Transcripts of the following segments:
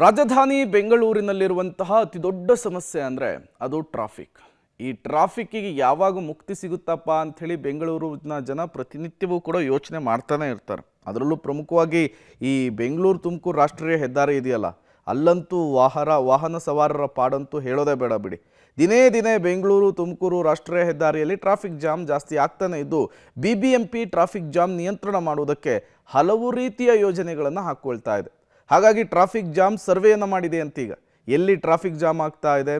ರಾಜಧಾನಿ ಬೆಂಗಳೂರಿನಲ್ಲಿರುವಂತಹ ಅತಿ ದೊಡ್ಡ ಸಮಸ್ಯೆ ಅಂದರೆ ಅದು ಟ್ರಾಫಿಕ್. ಈ ಟ್ರಾಫಿಕ್ಕಿಗೆ ಯಾವಾಗ ಮುಕ್ತಿ ಸಿಗುತ್ತಪ್ಪ ಅಂಥೇಳಿ ಬೆಂಗಳೂರಿನ ಜನ ಪ್ರತಿನಿತ್ಯವೂ ಕೂಡ ಯೋಚನೆ ಮಾಡ್ತಾನೆ ಇರ್ತಾರೆ. ಅದರಲ್ಲೂ ಪ್ರಮುಖವಾಗಿ ಈ ಬೆಂಗಳೂರು ತುಮಕೂರು ರಾಷ್ಟ್ರೀಯ ಹೆದ್ದಾರಿ ಇದೆಯಲ್ಲ, ಅಲ್ಲಂತೂ ವಾಹನ ಸವಾರರ ಪಾಡಂತೂ ಹೇಳೋದೇ ಬೇಡ ಬಿಡಿ. ದಿನೇ ದಿನೇ ಬೆಂಗಳೂರು ತುಮಕೂರು ರಾಷ್ಟ್ರೀಯ ಹೆದ್ದಾರಿಯಲ್ಲಿ ಟ್ರಾಫಿಕ್ ಜಾಮ್ ಜಾಸ್ತಿ ಆಗ್ತಾನೆ ಇದ್ದು BBMP ಟ್ರಾಫಿಕ್ ಜಾಮ್ ನಿಯಂತ್ರಣ ಮಾಡುವುದಕ್ಕೆ ಹಲವು ರೀತಿಯ ಯೋಜನೆಗಳನ್ನು ಹಾಕ್ಕೊಳ್ತಾ ಇದೆ. ಹಾಗಾಗಿ ಟ್ರಾಫಿಕ್ ಜಾಮ್ ಸರ್ವೆಯನ್ನು ಮಾಡಿದೆ ಅಂತೀಗ ಎಲ್ಲಿ ಟ್ರಾಫಿಕ್ ಜಾಮ್ ಆಗ್ತಾ ಇದೆ,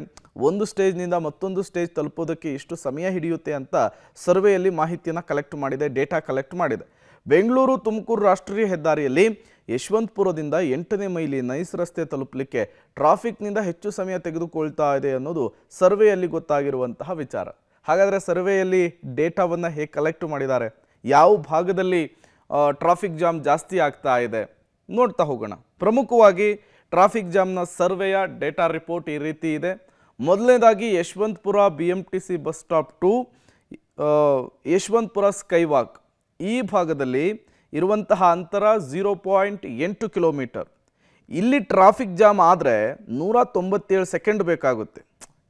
ಒಂದು ಸ್ಟೇಜ್ನಿಂದ ಮತ್ತೊಂದು ಸ್ಟೇಜ್ ತಲುಪೋದಕ್ಕೆ ಎಷ್ಟು ಸಮಯ ಹಿಡಿಯುತ್ತೆ ಅಂತ ಸರ್ವೆಯಲ್ಲಿ ಮಾಹಿತಿಯನ್ನು ಕಲೆಕ್ಟ್ ಮಾಡಿದೆ, ಡೇಟಾ ಕಲೆಕ್ಟ್ ಮಾಡಿದೆ. ಬೆಂಗಳೂರು ತುಮಕೂರು ರಾಷ್ಟ್ರೀಯ ಹೆದ್ದಾರಿಯಲ್ಲಿ ಯಶವಂತಪುರದಿಂದ 8ನೇ ಮೈಲಿ ನೈಸ್ ರಸ್ತೆ ತಲುಪಲಿಕ್ಕೆ ಟ್ರಾಫಿಕ್ನಿಂದ ಹೆಚ್ಚು ಸಮಯ ತೆಗೆದುಕೊಳ್ತಾ ಇದೆ ಅನ್ನೋದು ಸರ್ವೆಯಲ್ಲಿ ಗೊತ್ತಾಗಿರುವಂತಹ ವಿಚಾರ. ಹಾಗಾದರೆ ಸರ್ವೆಯಲ್ಲಿ ಡೇಟಾವನ್ನು ಹೇಗೆ ಕಲೆಕ್ಟ್ ಮಾಡಿದ್ದಾರೆ, ಯಾವ ಭಾಗದಲ್ಲಿ ಟ್ರಾಫಿಕ್ ಜಾಮ್ ಜಾಸ್ತಿ ಆಗ್ತಾ ಇದೆ ನೋಡ್ತಾ ಹೋಗೋಣ. ಪ್ರಮುಖವಾಗಿ ಟ್ರಾಫಿಕ್ ಜಾಮ್ನ ಸರ್ವೆಯ ಡೇಟಾ ರಿಪೋರ್ಟ್ ಈ ರೀತಿ ಇದೆ. ಮೊದಲನೇದಾಗಿ Yeshwanthpur BMTC bus stop to Yeshwanthpur skywalk ಈ ಭಾಗದಲ್ಲಿ ಇರುವಂತಹ ಅಂತರ 0.8 ಕಿಲೋಮೀಟರ್. ಇಲ್ಲಿ ಟ್ರಾಫಿಕ್ ಜಾಮ್ ಆದರೆ 197 ಸೆಕೆಂಡ್ ಬೇಕಾಗುತ್ತೆ.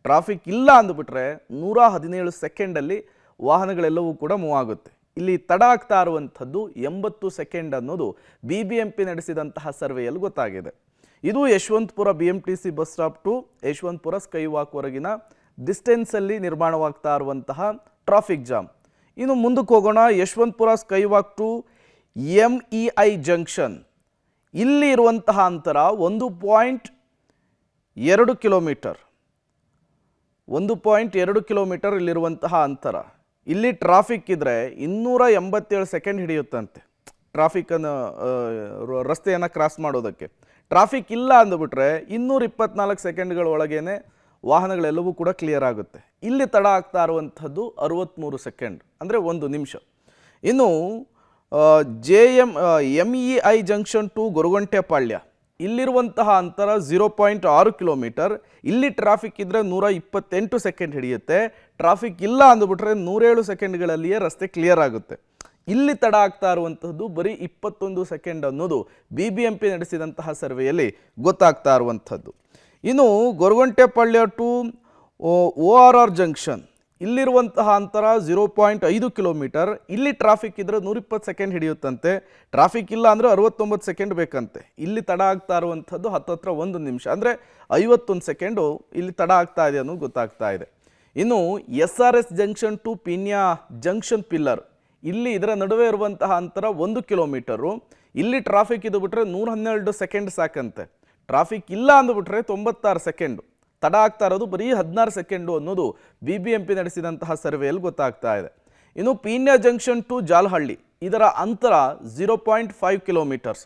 ಟ್ರಾಫಿಕ್ ಇಲ್ಲ ಅಂದುಬಿಟ್ರೆ 117 ಸೆಕೆಂಡಲ್ಲಿ ವಾಹನಗಳೆಲ್ಲವೂ ಕೂಡ ಮೂವ್ ಆಗುತ್ತೆ. ಇಲ್ಲಿ ತಡ ಆಗ್ತಾ ಇರುವಂಥದ್ದು 80 ಸೆಕೆಂಡ್ ಅನ್ನೋದು BBMP ನಡೆಸಿದಂತಹ ಸರ್ವೆಯಲ್ಲಿ ಗೊತ್ತಾಗಿದೆ. ಇದು Yeshwantpur BMTC bus stop to Yeshwantpur ಸ್ಕೈವಾಕ್ವರೆಗಿನ ಡಿಸ್ಟೆನ್ಸಲ್ಲಿ ನಿರ್ಮಾಣವಾಗ್ತಾ ಇರುವಂತಹ ಟ್ರಾಫಿಕ್ ಜಾಮ್. ಇನ್ನು ಮುಂದಕ್ಕೆ ಹೋಗೋಣ. Yeshwantpur skywalk to MEI junction, ಇಲ್ಲಿ ಇರುವಂತಹ ಅಂತರ 1.2 ಕಿಲೋಮೀಟರ್. 1.2 ಕಿಲೋಮೀಟರ್ ಇಲ್ಲಿರುವಂತಹ ಅಂತರ. ಇಲ್ಲಿ ಟ್ರಾಫಿಕ್ ಇದ್ದರೆ 287 ಸೆಕೆಂಡ್ ಹಿಡಿಯುತ್ತಂತೆ ಟ್ರಾಫಿಕನ್ನು ರಸ್ತೆಯನ್ನು ಕ್ರಾಸ್ ಮಾಡೋದಕ್ಕೆ. ಟ್ರಾಫಿಕ್ ಇಲ್ಲ ಅಂದುಬಿಟ್ರೆ 224 ಸೆಕೆಂಡ್ಗಳ ಒಳಗೇನೆ ವಾಹನಗಳೆಲ್ಲವೂ ಕೂಡ ಕ್ಲಿಯರ್ ಆಗುತ್ತೆ. ಇಲ್ಲಿ ತಡ ಆಗ್ತಾ ಇರುವಂಥದ್ದು 63 ಸೆಕೆಂಡ್, ಅಂದರೆ 1 ನಿಮಿಷ. ಇನ್ನು MEI ಜಂಕ್ಷನ್ ಟು ಗೊರಗುಂಟೆಪಾಳ್ಯ, ಇಲ್ಲಿರುವಂತಹ ಅಂತರ 0.6 ಕಿಲೋಮೀಟರ್. ಇಲ್ಲಿ ಟ್ರಾಫಿಕ್ ಇದ್ದರೆ 128 ಸೆಕೆಂಡ್ ಹಿಡಿಯುತ್ತೆ. ಟ್ರಾಫಿಕ್ ಇಲ್ಲ ಅಂದುಬಿಟ್ರೆ 107 ಸೆಕೆಂಡ್ಗಳಲ್ಲಿಯೇ ರಸ್ತೆ ಕ್ಲಿಯರ್ ಆಗುತ್ತೆ. ಇಲ್ಲಿ ತಡ ಆಗ್ತಾ ಇರುವಂಥದ್ದು ಬರೀ 21 ಸೆಕೆಂಡ್ ಅನ್ನೋದು BBMP ನಡೆಸಿದಂತಹ ಸರ್ವೆಯಲ್ಲಿ ಗೊತ್ತಾಗ್ತಾ ಇರುವಂಥದ್ದು. ಇನ್ನು ಗೊರಗುಂಟೆಪಾಳ್ಯ ಟು ORR ಜಂಕ್ಷನ್, ಇಲ್ಲಿರುವಂತಹ ಅಂತರ 0.5 ಕಿಲೋಮೀಟರ್. ಇಲ್ಲಿ ಟ್ರಾಫಿಕ್ ಇದ್ದರೆ 120 ಸೆಕೆಂಡ್ ಹಿಡಿಯುತ್ತಂತೆ. ಟ್ರಾಫಿಕ್ ಇಲ್ಲ ಅಂದರೆ 69 ಸೆಕೆಂಡ್ ಬೇಕಂತೆ. ಇಲ್ಲಿ ತಡ ಆಗ್ತಾ ಇರುವಂಥದ್ದು ಹತ್ತತ್ರ 1 ನಿಮಿಷ, ಅಂದರೆ 51 ಸೆಕೆಂಡು ಇಲ್ಲಿ ತಡ ಆಗ್ತಾ ಇದೆ ಅನ್ನೋದು ಗೊತ್ತಾಗ್ತಾ ಇದೆ. ಇನ್ನು SRS junction to Peenya junction pillar, ಇಲ್ಲಿ ಇದರ ನಡುವೆ ಇರುವಂತಹ ಅಂತರ 1 ಕಿಲೋಮೀಟರು. ಇಲ್ಲಿ ಟ್ರಾಫಿಕ್ ಇದು ಬಿಟ್ಟರೆ 112 ಸೆಕೆಂಡ್ ಸಾಕಂತೆ. ಟ್ರಾಫಿಕ್ ಇಲ್ಲ ಅಂದುಬಿಟ್ರೆ 96 ಸೆಕೆಂಡು. ತಡ ಆಗ್ತಾ ಇರೋದು ಬರೀ 16 ಸೆಕೆಂಡು ಅನ್ನೋದು BBMP ನಡೆಸಿದಂತಹ ಸರ್ವೆಯಲ್ಲಿ ಗೊತ್ತಾಗ್ತಾ ಇದೆ. ಇನ್ನು ಪೀಣ್ಯ ಜಂಕ್ಷನ್ ಟು ಜಾಲಹಳ್ಳಿ, ಇದರ ಅಂತರ 0.5 ಕಿಲೋಮೀಟರ್ಸ್.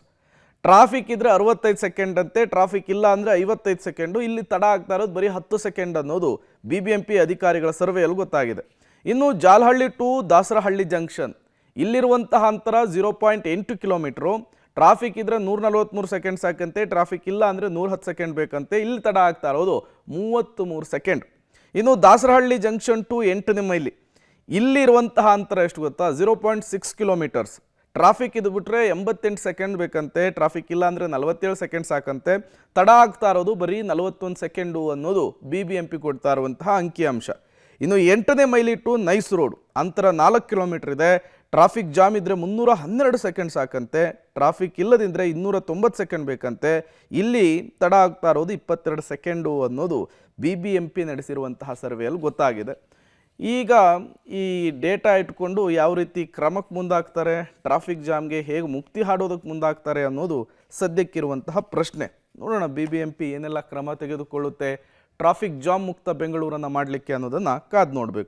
ಟ್ರಾಫಿಕ್ ಇದ್ದರೆ 65 ಸೆಕೆಂಡ್ ಅಂತೆ. ಟ್ರಾಫಿಕ್ ಇಲ್ಲ ಅಂದರೆ 55 ಸೆಕೆಂಡು. ಇಲ್ಲಿ ತಡ ಆಗ್ತಾ ಇರೋದು ಬರೀ 10 ಸೆಕೆಂಡ್ ಅನ್ನೋದು BBMP ಅಧಿಕಾರಿಗಳ ಸರ್ವೆಯಲ್ಲಿ ಗೊತ್ತಾಗಿದೆ. ಇನ್ನು ಜಾಲಹಳ್ಳಿ ಟು ದಾಸರಹಳ್ಳಿ ಜಂಕ್ಷನ್, ಇಲ್ಲಿರುವಂತಹ ಅಂತರ 0.8 ಕಿಲೋಮೀಟ್ರು. ಟ್ರಾಫಿಕ್ ಇದ್ದರೆ 143 ಸೆಕೆಂಡ್ ಸಾಕಂತೆ. ಟ್ರಾಫಿಕ್ ಇಲ್ಲ ಅಂದರೆ 110 ಸೆಕೆಂಡ್ ಬೇಕಂತೆ. ಇಲ್ಲಿ ತಡ ಆಗ್ತಾ ಇರೋದು 33 ಸೆಕೆಂಡ್. ಇನ್ನು ದಾಸರಹಳ್ಳಿ ಜಂಕ್ಷನ್ ಟು 8ನೇ ಮೈಲಿ, ಇಲ್ಲಿ ಇರುವಂತಹ ಅಂತರ ಎಷ್ಟು ಗೊತ್ತಾ, 0.6 ಕಿಲೋಮೀಟರ್ಸ್. ಟ್ರಾಫಿಕ್ ಇದು ಬಿಟ್ಟರೆ 88 ಸೆಕೆಂಡ್ ಬೇಕಂತೆ. ಟ್ರಾಫಿಕ್ ಇಲ್ಲ ಅಂದರೆ 47 ಸೆಕೆಂಡ್ ಸಾಕಂತೆ. ತಡ ಆಗ್ತಾ ಇರೋದು ಬರೀ 41 ಸೆಕೆಂಡು ಅನ್ನೋದು BBMP ಕೊಡ್ತಾ ಇರುವಂತಹ ಅಂಕಿಅಂಶ. ಇನ್ನು 8ನೇ ಮೈಲಿ ಟು ನೈಸ್ ರೋಡ್, ಅಂತರ 4 ಕಿಲೋಮೀಟರ್ ಇದೆ. ಟ್ರಾಫಿಕ್ ಜಾಮ್ ಇದ್ದರೆ 312 ಸೆಕೆಂಡ್ ಸಾಕಂತೆ. ಟ್ರಾಫಿಕ್ ಇಲ್ಲದಿದ್ದರೆ 290 ಸೆಕೆಂಡ್ ಬೇಕಂತೆ. ಇಲ್ಲಿ ತಡ ಆಗ್ತಾ ಇರೋದು 22 ಸೆಕೆಂಡು ಅನ್ನೋದು BBMP ನಡೆಸಿರುವಂತಹ ಸರ್ವೆಯಲ್ಲಿ ಗೊತ್ತಾಗಿದೆ. ಈಗ ಈ ಡೇಟಾ ಇಟ್ಕೊಂಡು ಯಾವ ರೀತಿ ಕ್ರಮಕ್ಕೆ ಮುಂದಾಗ್ತಾರೆ, ಟ್ರಾಫಿಕ್ ಜಾಮ್ಗೆ ಹೇಗೆ ಮುಕ್ತಿ ಹಾಡೋದಕ್ಕೆ ಮುಂದಾಗ್ತಾರೆ ಅನ್ನೋದು ಸದ್ಯಕ್ಕಿರುವಂತಹ ಪ್ರಶ್ನೆ. ನೋಡೋಣ BBMP ಏನೆಲ್ಲ ಕ್ರಮ ತೆಗೆದುಕೊಳ್ಳುತ್ತೆ ಟ್ರಾಫಿಕ್ ಜಾಮ್ ಮುಕ್ತ ಬೆಂಗಳೂರನ್ನು ಮಾಡಲಿಕ್ಕೆ ಅನ್ನೋದನ್ನು ಕಾದು ನೋಡಬೇಕು.